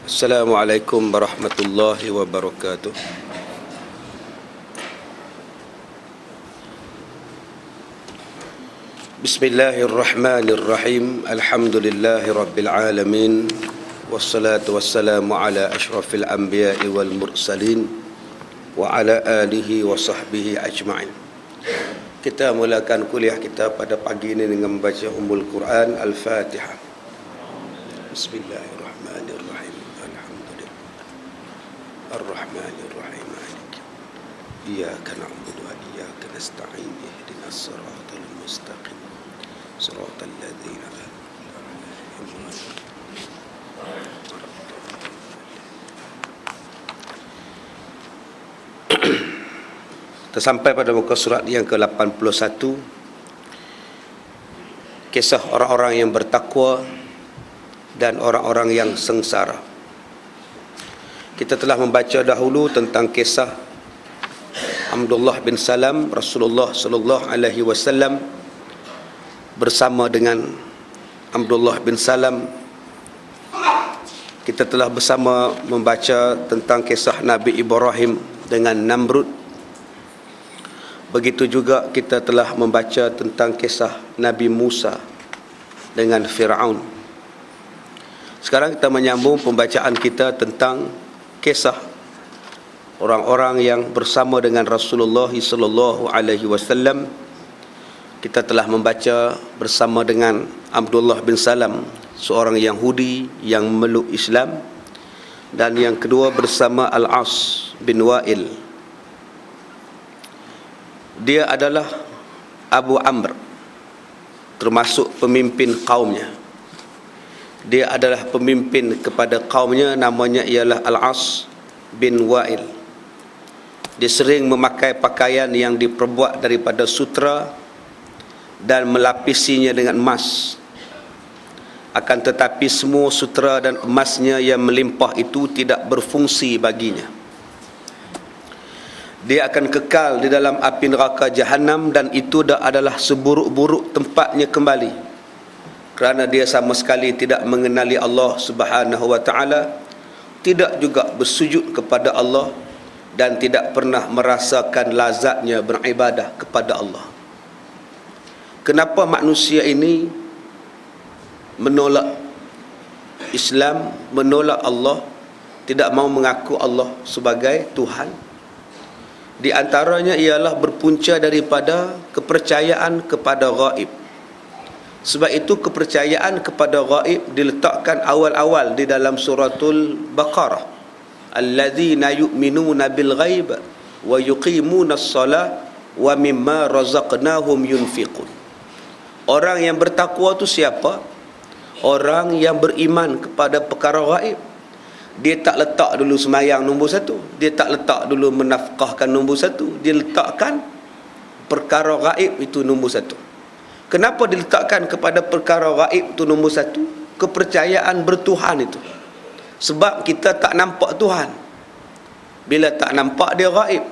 Assalamualaikum warahmatullahi wabarakatuh. Bismillahirrahmanirrahim. Alhamdulillahi rabbil alamin. Wassalatu wassalamu ala ashrafil anbiya'i wal mursalin wa ala alihi wa sahbihi ajma'in. Kita mulakan kuliah kita pada pagi ini dengan membaca Ummul Quran Al-Fatihah. Bismillahirrahmanirrahim. Ar-Rahmanir-Rahim. Iyyaka na'budu wa iyyaka nasta'in. Ihdinas siratal mustaqim. Siratal ladzina an'amta 'alaihim. Kita sampai pada muka surat yang ke-81, kisah orang-orang yang bertakwa dan orang-orang yang sengsara. Kita telah membaca dahulu tentang kisah Abdullah bin Salam. Rasulullah sallallahu alaihi wasallam bersama dengan Abdullah bin Salam. Kita telah bersama membaca tentang kisah Nabi Ibrahim dengan Namrud. Begitu juga kita telah membaca tentang kisah Nabi Musa dengan Fir'aun. Sekarang kita menyambung pembacaan kita tentang kisah orang-orang yang bersama dengan Rasulullah sallallahu alaihi wasallam. Kita telah membaca bersama dengan Abdullah bin Salam, seorang Yahudi yang memeluk Islam, dan yang kedua bersama Al-As bin Wa'il. Dia adalah Abu Amr, termasuk pemimpin kaumnya. Dia adalah pemimpin kepada kaumnya, namanya ialah Al-As bin Wa'il. Dia sering memakai pakaian yang diperbuat daripada sutra dan melapisinya dengan emas. Akan tetapi semua sutra dan emasnya yang melimpah itu tidak berfungsi baginya. Dia akan kekal di dalam api neraka Jahannam, dan itu adalah seburuk-buruk tempatnya kembali, kerana dia sama sekali tidak mengenali Allah Subhanahu wa ta'ala, tidak juga bersujud kepada Allah, dan tidak pernah merasakan lazatnya beribadah kepada Allah. Kenapa manusia ini menolak Islam, menolak Allah, tidak mau mengaku Allah sebagai Tuhan? Di antaranya ialah berpunca daripada kepercayaan kepada ghaib. Sebab itu kepercayaan kepada ghaib diletakkan awal-awal di dalam suratul Baqarah. Alladzina yu'minuna bil ghaib wa yuqimuna as-salah wa mimma razaqnahum yunfiqun. Orang yang bertakwa itu siapa? Orang yang beriman kepada perkara ghaib. Dia tak letak dulu sembahyang nombor satu, dia tak letak dulu menafkahkan nombor satu, dia letakkan perkara ghaib itu nombor satu. Kenapa diletakkan kepada perkara ghaib itu nombor satu? Kepercayaan bertuhan itu. Sebab kita tak nampak Tuhan. Bila tak nampak, dia ghaib.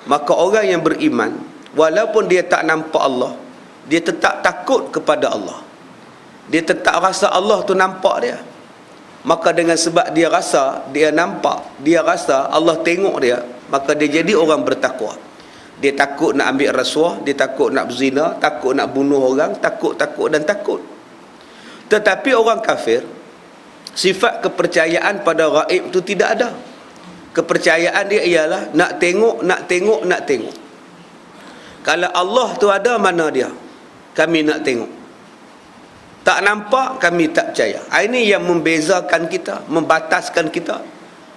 Maka orang yang beriman, walaupun dia tak nampak Allah, dia tetap takut kepada Allah. Dia tetap rasa Allah tu nampak dia. Maka dengan sebab dia rasa, dia nampak, dia rasa Allah tengok dia, maka dia jadi orang bertakwa. Dia takut nak ambil rasuah, dia takut nak berzina, takut nak bunuh orang, takut dan takut. Tetapi orang kafir, sifat kepercayaan pada ghaib itu tidak ada. Kepercayaan dia ialah nak tengok. Kalau Allah tu ada, mana dia? Kami nak tengok. Tak nampak, kami tak percaya. Ini yang membezakan kita, membataskan kita.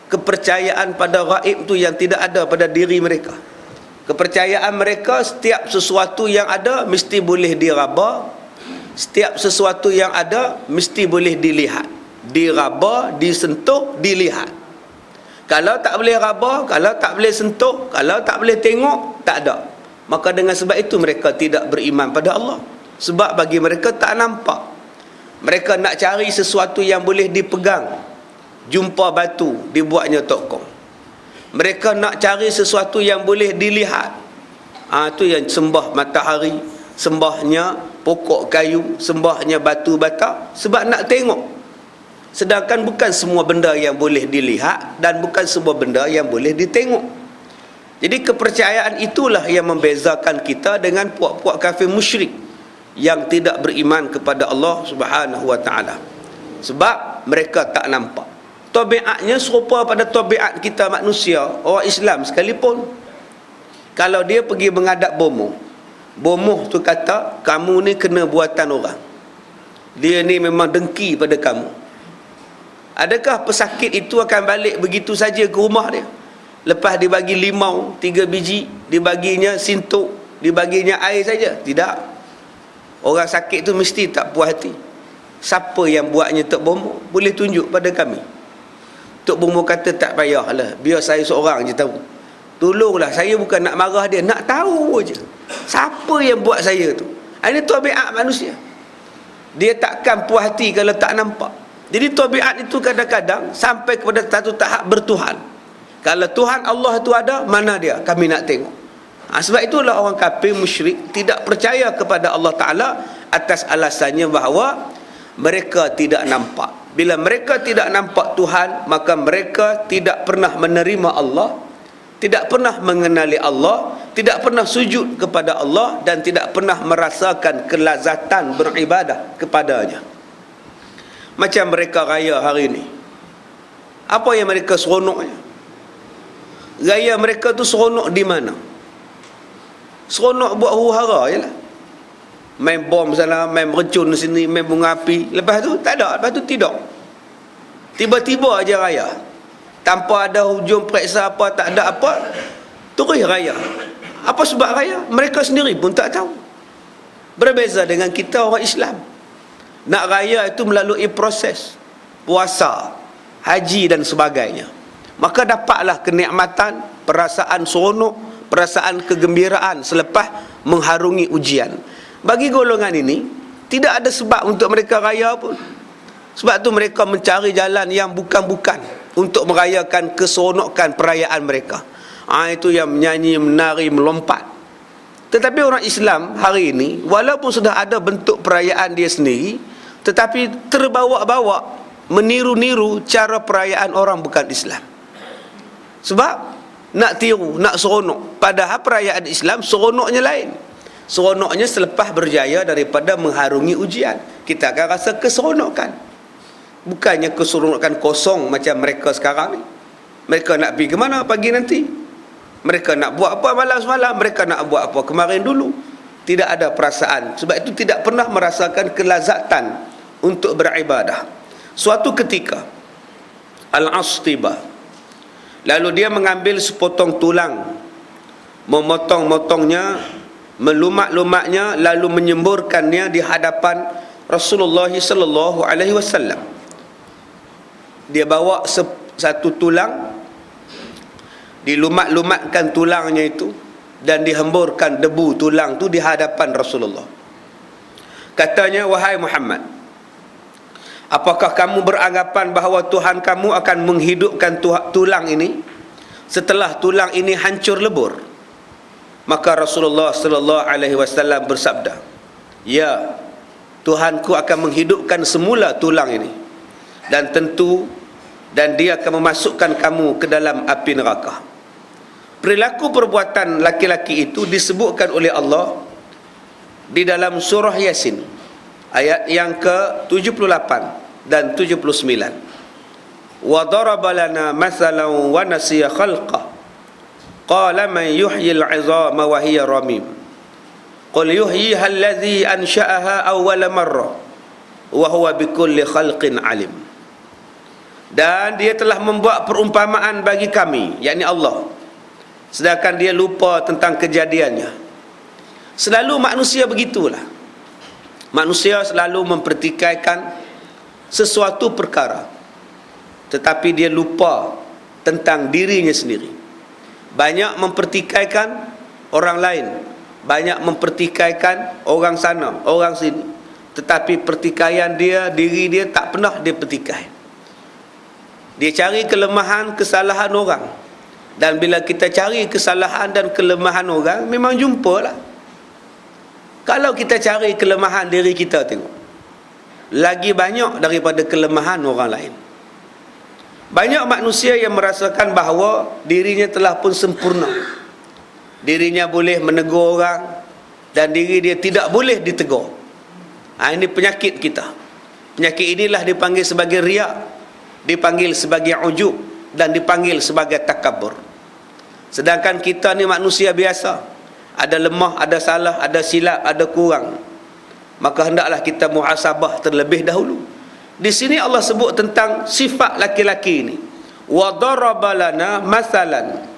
Kepercayaan pada ghaib tu yang tidak ada pada diri mereka. Kepercayaan mereka, setiap sesuatu yang ada mesti boleh diraba, setiap sesuatu yang ada mesti boleh dilihat, diraba, disentuh, dilihat. Kalau tak boleh raba, kalau tak boleh sentuh, kalau tak boleh tengok, tak ada. Maka dengan sebab itu mereka tidak beriman pada Allah. Sebab bagi mereka tak nampak. Mereka nak cari sesuatu yang boleh dipegang. Jumpa batu, dibuatnya tokong. Mereka nak cari sesuatu yang boleh dilihat. Itu yang sembah matahari, sembahnya pokok kayu, sembahnya batu bata, sebab nak tengok. Sedangkan bukan semua benda yang boleh dilihat dan bukan semua benda yang boleh ditengok. Jadi kepercayaan itulah yang membezakan kita dengan puak-puak kafir musyrik yang tidak beriman kepada Allah Subhanahu wa taala. Sebab mereka tak nampak. Tabiatnya serupa pada tabiat kita manusia, orang Islam sekalipun. Kalau dia pergi menghadap bomoh, bomoh tu kata, kamu ni kena buatan orang. Dia ni memang dengki pada kamu. Adakah pesakit itu akan balik begitu saja ke rumah dia? Lepas dibagi limau 3 biji, dibaginya sintuk, dibaginya air saja? Tidak. Orang sakit tu mesti tak puas hati. Siapa yang buatnya Tok Bomoh? Boleh tunjuk pada kami. Tok Bomoh kata tak payahlah, biar saya seorang je tahu. Tolonglah, saya bukan nak marah dia, nak tahu je siapa yang buat saya tu. Ini tabiat manusia. Dia takkan puas hati kalau tak nampak. Jadi tabiat itu kadang-kadang sampai kepada satu tahap bertuhan. Kalau Tuhan Allah itu ada, mana dia? Kami nak tengok. Sebab itulah orang kafir musyrik tidak percaya kepada Allah Ta'ala atas alasannya bahawa mereka tidak nampak. Bila mereka tidak nampak Tuhan, maka mereka tidak pernah menerima Allah, tidak pernah mengenali Allah, tidak pernah sujud kepada Allah, dan tidak pernah merasakan kelazatan beribadah kepadanya. Macam mereka raya hari ini. Apa yang mereka seronoknya? Raya mereka tu seronok di mana? Seronok buat huru-hara je lah. Main bom sana, main mercun sini, main bunga api. Lepas tu tak ada, lepas tu tidur. Tiba-tiba aja raya. Tanpa ada hujung periksa apa, tak ada apa, terus raya. Apa sebab raya? Mereka sendiri pun tak tahu. Berbeza dengan kita orang Islam. Nak raya itu melalui proses puasa, haji dan sebagainya. Maka dapatlah kenikmatan, perasaan seronok, perasaan kegembiraan selepas mengharungi ujian. Bagi golongan ini, tidak ada sebab untuk mereka raya pun. Sebab tu mereka mencari jalan yang bukan-bukan untuk merayakan keseronokan perayaan mereka. Itu yang menyanyi, menari, melompat. Tetapi orang Islam hari ini, walaupun sudah ada bentuk perayaan dia sendiri, tetapi terbawa-bawa meniru-niru cara perayaan orang bukan Islam. Sebab nak tiru, nak seronok. Padahal perayaan Islam seronoknya lain. Seronoknya selepas berjaya daripada mengharungi ujian, kita akan rasa keseronokan. Bukannya keseronokan kosong macam mereka sekarang ni. Mereka nak pergi ke mana pagi nanti? Mereka nak buat apa malam semalam? Mereka nak buat apa kemarin dulu? Tidak ada perasaan. Sebab itu tidak pernah merasakan kelazatan untuk beribadah. Suatu ketika Al-As tiba. Lalu dia mengambil sepotong tulang, memotong-motongnya, melumat-lumatnya, lalu menyemburkannya di hadapan Rasulullah sallallahu alaihi wasallam. Dia bawa satu tulang, dilumat-lumatkan tulangnya itu, dan dihemburkan debu tulang tu di hadapan Rasulullah. Katanya, wahai Muhammad, apakah kamu beranggapan bahawa Tuhan kamu akan menghidupkan tulang ini setelah tulang ini hancur lebur? Maka Rasulullah sallallahu alaihi wasallam bersabda, ya, Tuhanku akan menghidupkan semula tulang ini, dan dia akan memasukkan kamu ke dalam api neraka. Perilaku perbuatan laki-laki itu disebutkan oleh Allah di dalam surah Yasin ayat yang ke-78 dan 79. Wa daraba lana mathalan wa nasiya khalqah qala man yuhyil 'izama wa hiya ramim qul yuhyiha alladhi ansha'aha awwala marrah wa huwa bikulli khalqin alim. Dan dia telah membuat perumpamaan bagi kami, yakni Allah, sedangkan dia lupa tentang kejadiannya. Selalu manusia begitulah. Manusia selalu mempertikaikan sesuatu perkara, tetapi dia lupa tentang dirinya sendiri. Banyak mempertikaikan orang lain, banyak mempertikaikan orang sana, orang sini, tetapi pertikaian dia, diri dia tak pernah dia pertikai. Dia cari kelemahan, kesalahan orang. Dan bila kita cari kesalahan dan kelemahan orang, memang jumpalah. Kalau kita cari kelemahan diri kita, tengok, lagi banyak daripada kelemahan orang lain. Banyak manusia yang merasakan bahawa dirinya telah pun sempurna. Dirinya boleh menegur orang dan diri dia tidak boleh ditegur. Ini penyakit kita. Penyakit inilah dipanggil sebagai riak, dipanggil sebagai ujub, dan dipanggil sebagai takabur. Sedangkan kita ni manusia biasa, ada lemah, ada salah, ada silap, ada kurang. Maka hendaklah kita muhasabah terlebih dahulu. Di sini Allah sebut tentang sifat laki-laki ini. Wa daraba lana masalan